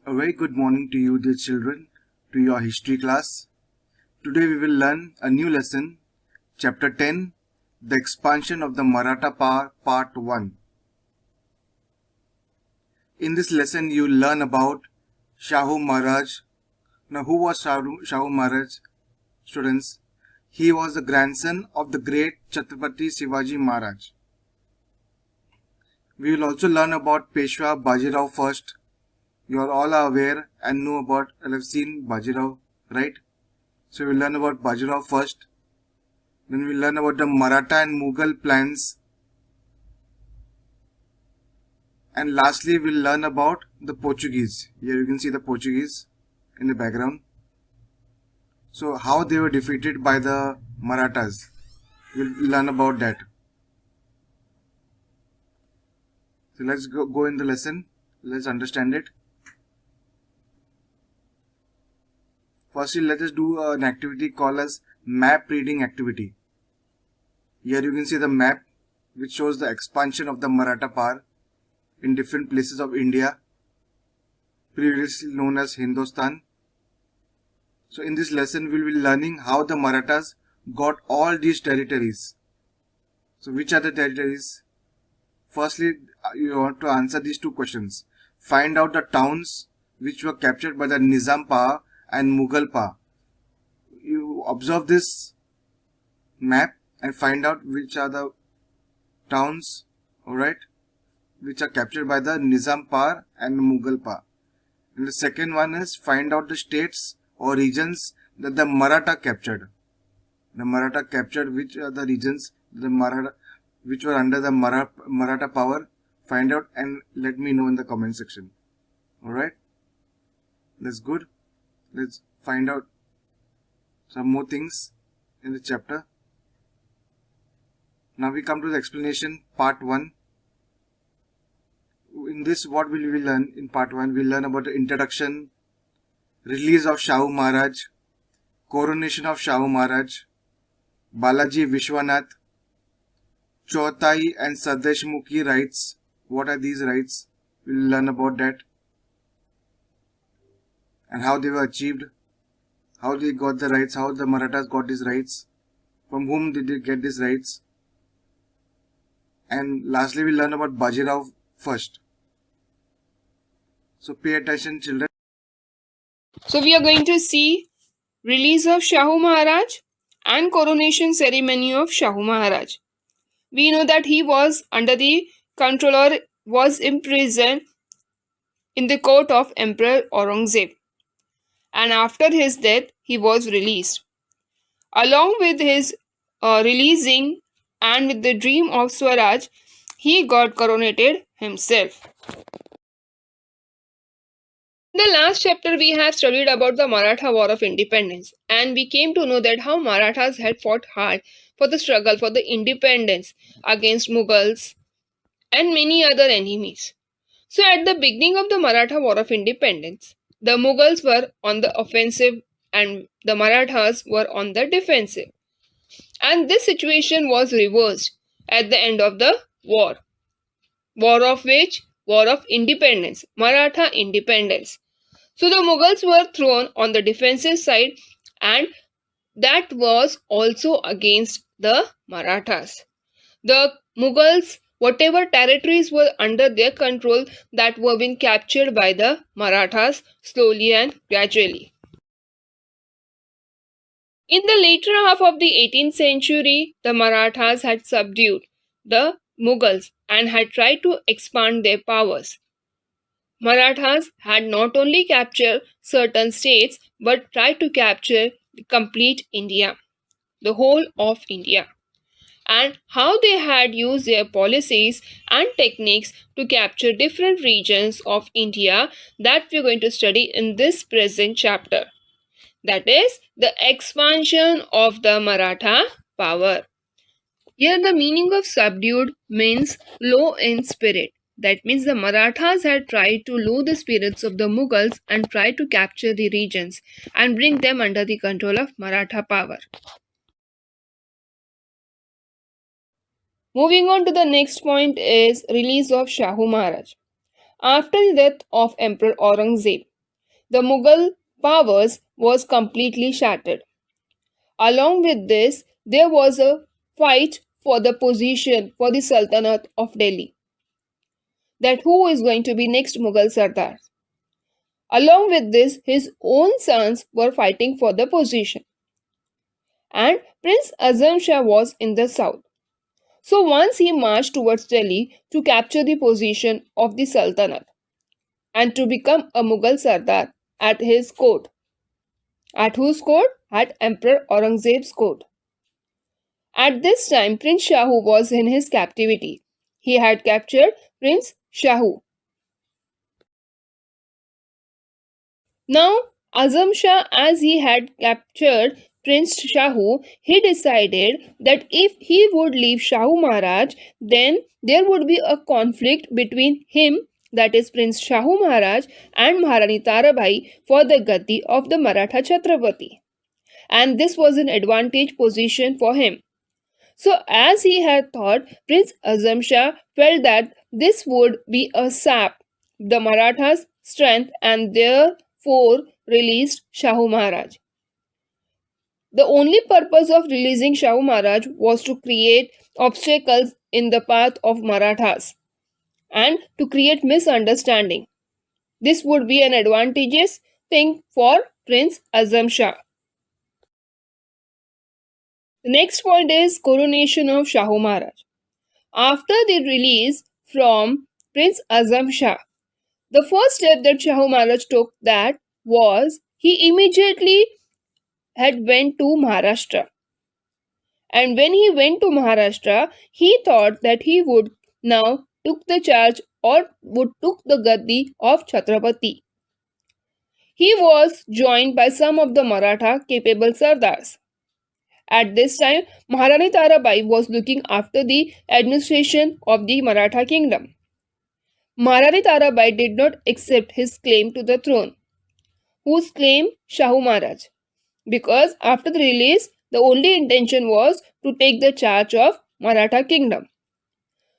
A very good morning to you, dear children, to your history class. Today we will learn a new lesson, Chapter 10, The Expansion of the Maratha Power, Part 1. In this lesson you will learn about Shahu Maharaj. Now, who was Shahu Maharaj? Students, he was the grandson of the great Chatrapati Shivaji Maharaj. We will also learn about Peshwa Bajirao first. You are all aware and know about and have seen Bajirao, right? So we'll learn about Bajirao first. Then we'll learn about the Maratha and Mughal plans. And lastly, we'll learn about the Portuguese. Here you can see the Portuguese in the background. So how they were defeated by the Marathas. We'll learn about that. So let's go in the lesson. Let's understand it. Firstly, let us do an activity called as map reading activity. Here you can see the map which shows the expansion of the Maratha power in different places of India, previously known as Hindustan. So in this lesson we will be learning how the Marathas got all these territories. So which are the territories? Firstly, you want to answer these two questions. Find out the towns which were captured by the Nizam power and Mughal power. You observe this map and find out which are the towns, alright, which are captured by the Nizam power and Mughal power. And the second one is find out the states or regions that the Maratha captured. The Maratha captured which are the regions which were under the Maratha power. Find out and let me know in the comment section. Alright, that's good. Let's find out some more things in the chapter. Now we come to the explanation, part 1. In this, what will we learn in part 1? We'll learn about the introduction, release of Shahu Maharaj, coronation of Shahu Maharaj, Balaji Vishwanath, Chauthai and Sardeshmukhi rights. What are these rights? We'll learn about that. And how they were achieved, how they got the rights, how the Marathas got these rights, from whom did they get these rights. And lastly, we'll learn about Bajirao first. So pay attention, children. So we are going to see release of Shahu Maharaj and coronation ceremony of Shahu Maharaj. We know that he was under the control or was imprisoned in the court of Emperor Aurangzeb. And after his death, he was released. Along with his releasing and with the dream of Swaraj, he got coronated himself. In the last chapter, we have studied about the Maratha War of Independence, and we came to know that how Marathas had fought hard for the struggle for the independence against Mughals and many other enemies. So at the beginning of the Maratha War of Independence, the Mughals were on the offensive and the Marathas were on the defensive. And this situation was reversed at the end of the war. War of which? War of Independence, Maratha independence. So the Mughals were thrown on the defensive side and that was also against the Marathas. The Mughals, whatever territories were under their control, that were being captured by the Marathas slowly and gradually. In the later half of the 18th century, the Marathas had subdued the Mughals and had tried to expand their powers. Marathas had not only captured certain states but tried to capture the complete India, the whole of India, and how they had used their policies and techniques to capture different regions of India, that we are going to study in this present chapter. That is the expansion of the Maratha power. Here the meaning of subdued means low in spirit. That means the Marathas had tried to lower the spirits of the Mughals and tried to capture the regions and bring them under the control of Maratha power. Moving on to the next point is release of Shahu Maharaj. After the death of Emperor Aurangzeb, the Mughal powers was completely shattered. Along with this, there was a fight for the position for the Sultanate of Delhi, that who is going to be next Mughal Sardar. Along with this, his own sons were fighting for the position, and Prince Azam Shah was in the south. So once he marched towards Delhi to capture the position of the Sultanate and to become a Mughal Sardar at his court. At whose court? At Emperor Aurangzeb's court. At this time, Prince Shahu was in his captivity. He had captured Prince Shahu. Now, Azam Shah, as he had captured Prince Shahu, he decided that if he would leave Shahu Maharaj, then there would be a conflict between him, that is Prince Shahu Maharaj, and Maharani Tarabai for the Gaddi of the Maratha Chatrapati. And this was an advantage position for him. So, as he had thought, Prince Azam Shah felt that this would be a sap the Marathas' strength and therefore released Shahu Maharaj. The only purpose of releasing Shahu Maharaj was to create obstacles in the path of Marathas and to create misunderstanding. This would be an advantageous thing for Prince Azam Shah. The next point is coronation of Shahu Maharaj. After the release from Prince Azam Shah, the first step that Shahu Maharaj took that was he immediately had went to Maharashtra. And when he went to Maharashtra, he thought that he would now took the charge or would took the gaddi of Chatrapati. He was joined by some of the Maratha capable Sardars. At this time, Maharani Tarabai was looking after the administration of the Maratha kingdom. Maharani Tarabai did not accept his claim to the throne. Whose claim? Shahu Maharaj. Because after the release, the only intention was to take the charge of Maratha kingdom.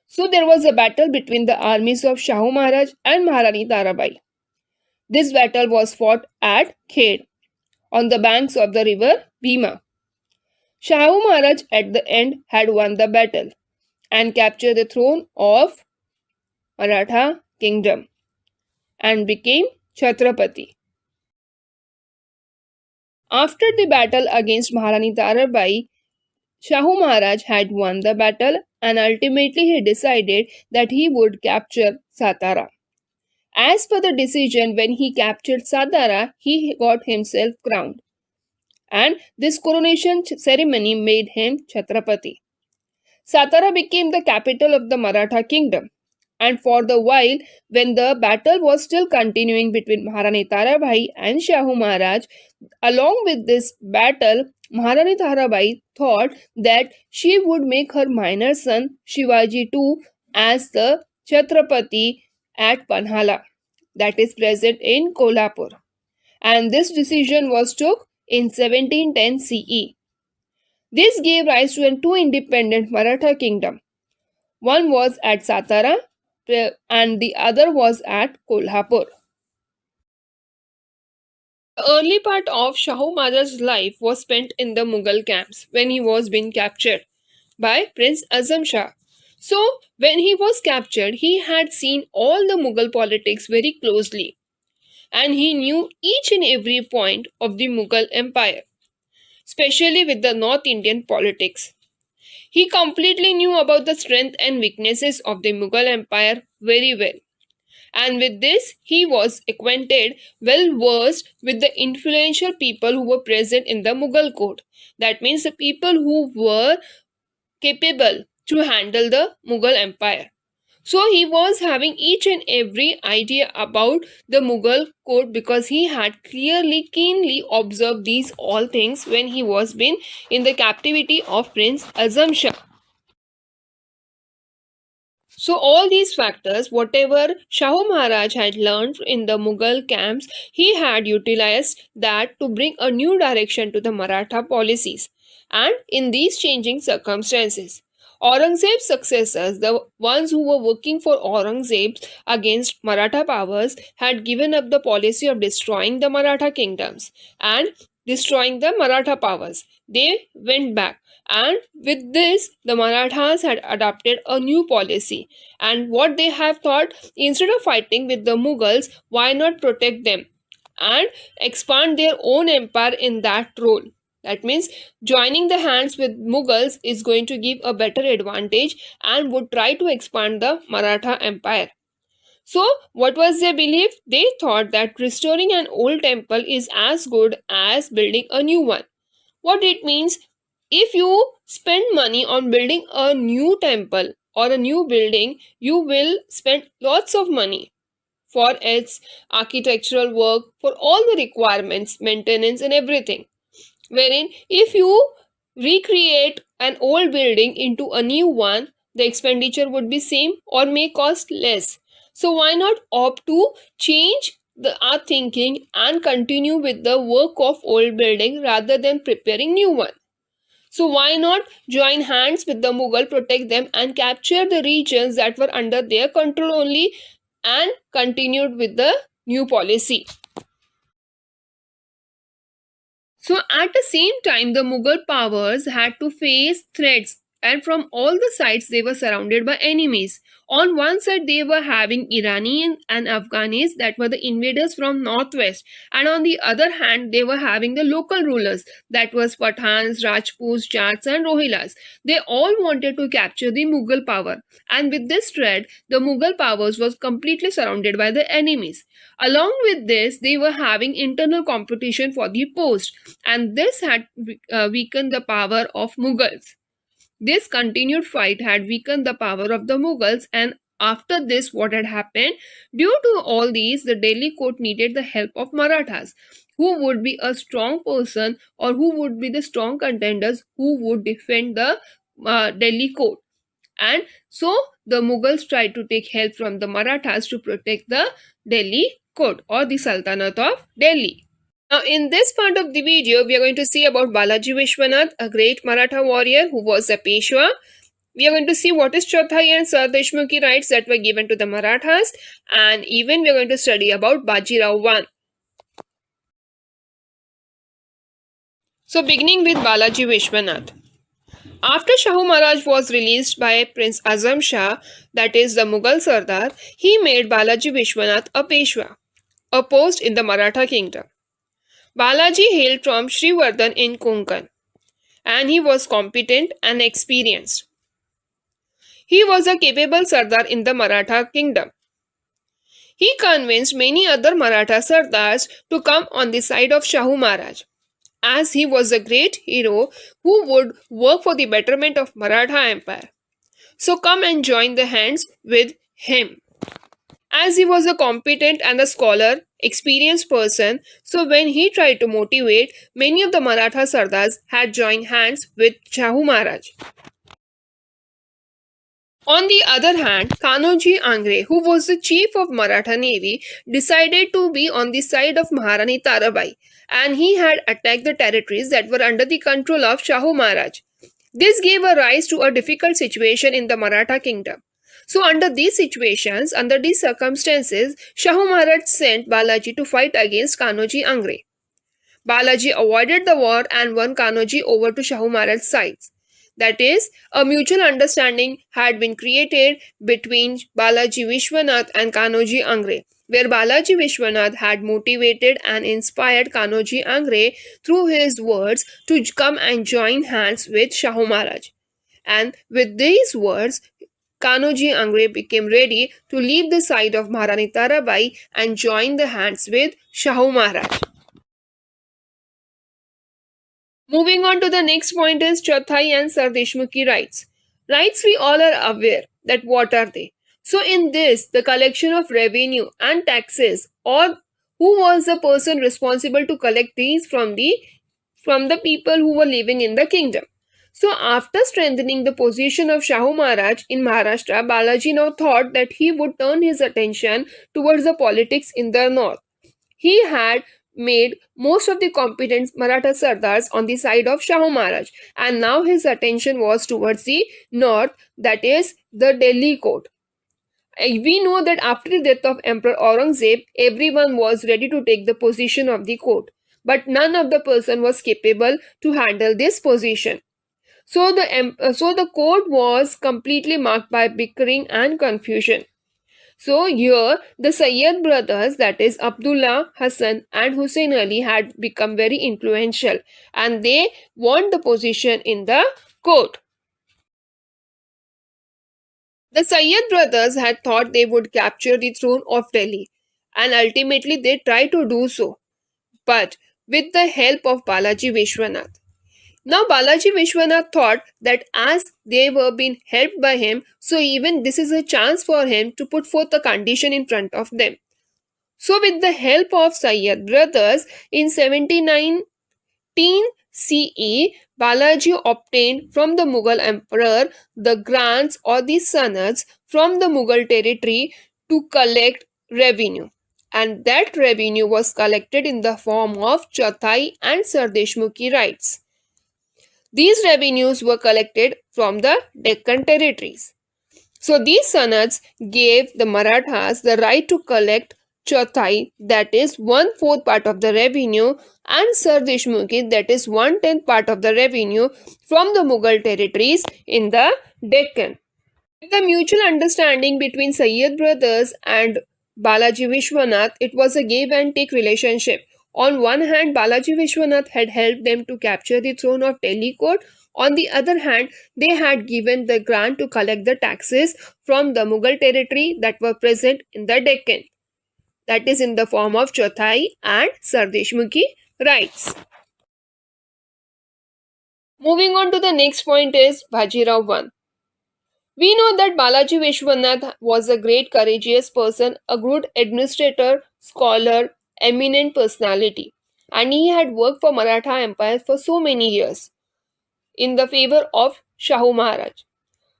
So there was a battle between the armies of Shahu Maharaj and Maharani Tarabai. This battle was fought at Khed, on the banks of the river Bhima. Shahu Maharaj at the end had won the battle and captured the throne of Maratha kingdom and became Chhatrapati. After the battle against Maharani Tarabai, Shahu Maharaj had won the battle and ultimately he decided that he would capture Satara. As per the decision, when he captured Satara, he got himself crowned. And this coronation ceremony made him Chhatrapati. Satara became the capital of the Maratha kingdom. And for the while, when the battle was still continuing between Maharani Tarabai and Shahu Maharaj, along with this battle, Maharani Tarabai thought that she would make her minor son Shivaji II as the Chhatrapati at Panhala, that is present in Kolhapur. And this decision was took in 1710 CE. This gave rise to two independent Maratha kingdom. One was at Satara and the other was at Kolhapur. The early part of Shahu Maharaj's life was spent in the Mughal camps when he was being captured by Prince Azam Shah. So, when he was captured, he had seen all the Mughal politics very closely and he knew each and every point of the Mughal empire, especially with the North Indian politics. He completely knew about the strength and weaknesses of the Mughal empire very well. And with this, he was acquainted, well versed with the influential people who were present in the Mughal court. That means the people who were capable to handle the Mughal empire. So he was having each and every idea about the Mughal court because he had keenly observed these all things when he was been in the captivity of Prince Azam Shah. So all these factors, whatever Shahu Maharaj had learned in the Mughal camps, he had utilized that to bring a new direction to the Maratha policies. And in these changing circumstances, Aurangzeb's successors, the ones who were working for Aurangzeb against Maratha powers, had given up the policy of destroying the Maratha kingdoms and destroying the Maratha powers. They went back, and with this, the Marathas had adopted a new policy. And what they have thought, instead of fighting with the Mughals, why not protect them and expand their own empire in that role? That means joining the hands with Mughals is going to give a better advantage and would try to expand the Maratha empire. So, what was their belief? They thought that restoring an old temple is as good as building a new one. What it means? If you spend money on building a new temple or a new building, you will spend lots of money for its architectural work, for all the requirements, maintenance, and everything. Wherein, if you recreate an old building into a new one, the expenditure would be same or may cost less. So why not opt to change our thinking and continue with the work of old building rather than preparing new one? So why not join hands with the Mughal, protect them and capture the regions that were under their control only, and continued with the new policy. So at the same time, the Mughal powers had to face threats, and from all the sides they were surrounded by enemies. On one side they were having Iranian and Afghanis, that were the invaders from northwest, and on the other hand they were having the local rulers, that was Pathans, Rajputs, Jats and Rohillas. They all wanted to capture the Mughal power, and with this threat the Mughal powers was completely surrounded by the enemies. Along with this, they were having internal competition for the post, and this had weakened the power of Mughals. This continued fight had weakened the power of the Mughals, and after this, what had happened? Due to all these, the Delhi court needed the help of Marathas, who would be a strong person or who would be the strong contenders who would defend the Delhi court. And so the Mughals tried to take help from the Marathas to protect the Delhi court or the Sultanate of Delhi. Now, in this part of the video, we are going to see about Balaji Vishwanath, a great Maratha warrior who was a Peshwa. We are going to see what is Chauthai and Sardeshmukhi rights that were given to the Marathas, and even we are going to study about Bajirao I. So, beginning with Balaji Vishwanath. After Shahu Maharaj was released by Prince Azam Shah, that is the Mughal Sardar, he made Balaji Vishwanath a Peshwa, a post in the Maratha kingdom. Balaji hailed from Srivardhan in Konkan, and he was competent and experienced. He was a capable Sardar in the Maratha kingdom. He convinced many other Maratha Sardars to come on the side of Shahu Maharaj, as he was a great hero who would work for the betterment of Maratha Empire. So come and join the hands with him. As he was a competent and a scholar, experienced person, so when he tried to motivate, many of the Maratha Sardars had joined hands with Shahu Maharaj. On the other hand, Kanoji Angre, who was the chief of Maratha Navy, decided to be on the side of Maharani Tarabai, and he had attacked the territories that were under the control of Shahu Maharaj. This gave a rise to a difficult situation in the Maratha kingdom. So under these situations, under these circumstances, Shahu Maharaj sent Balaji to fight against Kanoji Angre. Balaji avoided the war and won Kanoji over to Shahu Maharaj's side. That is, a mutual understanding had been created between Balaji Vishwanath and Kanoji Angre, where Balaji Vishwanath had motivated and inspired Kanoji Angre through his words to come and join hands with Shahu Maharaj. And with these words, Kanoji Angre became ready to leave the side of Maharani Tarabai and join the hands with Shahu Maharaj. Moving on to the next point is Chauthai and Sardeshmukhi rights. Rights, we all are aware that what are they. So in this, the collection of revenue and taxes, or who was the person responsible to collect these from the people who were living in the kingdom. So after strengthening the position of Shahu Maharaj in Maharashtra, Balaji now thought that he would turn his attention towards the politics in the north. He had made most of the competent Maratha Sardars on the side of Shahu Maharaj, and now his attention was towards the north, that is the Delhi court. We know that after the death of Emperor Aurangzeb, everyone was ready to take the position of the court, but none of the person was capable to handle this position. So the court was completely marked by bickering and confusion. So here the Sayyid brothers, that is Abdullah, Hassan and Hussein Ali, had become very influential and they won the position in the court. The Sayyid brothers had thought they would capture the throne of Delhi and ultimately they tried to do so, but with the help of Balaji Vishwanath. Now Balaji Vishwanath thought that as they were being helped by him, so even this is a chance for him to put forth a condition in front of them. So with the help of Sayyid brothers, in 79 CE, Balaji obtained from the Mughal emperor the grants or the sanads from the Mughal territory to collect revenue. And that revenue was collected in the form of Chauthai and Sardeshmukhi rights. These revenues were collected from the Deccan territories. So these sanads gave the Marathas the right to collect Chauthai, that is 1/4 part of the revenue, and Sardeshmukhi, that is 1/10 part of the revenue from the Mughal territories in the Deccan. The mutual understanding between Sayyid brothers and Balaji Vishwanath, it was a give and take relationship. On one hand, Balaji Vishwanath had helped them to capture the throne of Delhi court. On the other hand, they had given the grant to collect the taxes from the Mughal territory that were present in the Deccan. That is in the form of Chauthai and Sardeshmukhi rights. Moving on to the next point is Bajirao I. We know that Balaji Vishwanath was a great courageous person, a good administrator, scholar, eminent personality, and he had worked for Maratha Empire for so many years in the favor of Shahu Maharaj.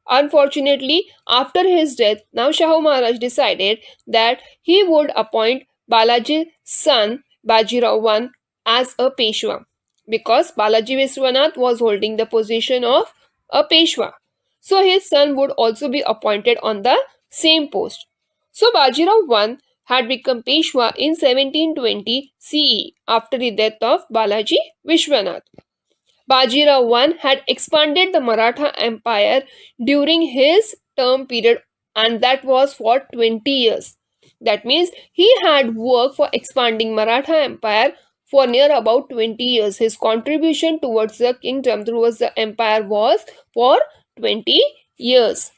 Unfortunately, after his death, now Shahu Maharaj decided that he would appoint Balaji's son Bajirao I as a Peshwa, because Balaji Vishwanath was holding the position of a Peshwa. So his son would also be appointed on the same post. So Bajirao I had become Peshwa in 1720 CE after the death of Balaji Vishwanath. Bajirao I had expanded the Maratha Empire during his term period, and that was for 20 years. That means he had worked for expanding Maratha Empire for near about 20 years. His contribution towards the kingdom, towards the empire, was for 20 years.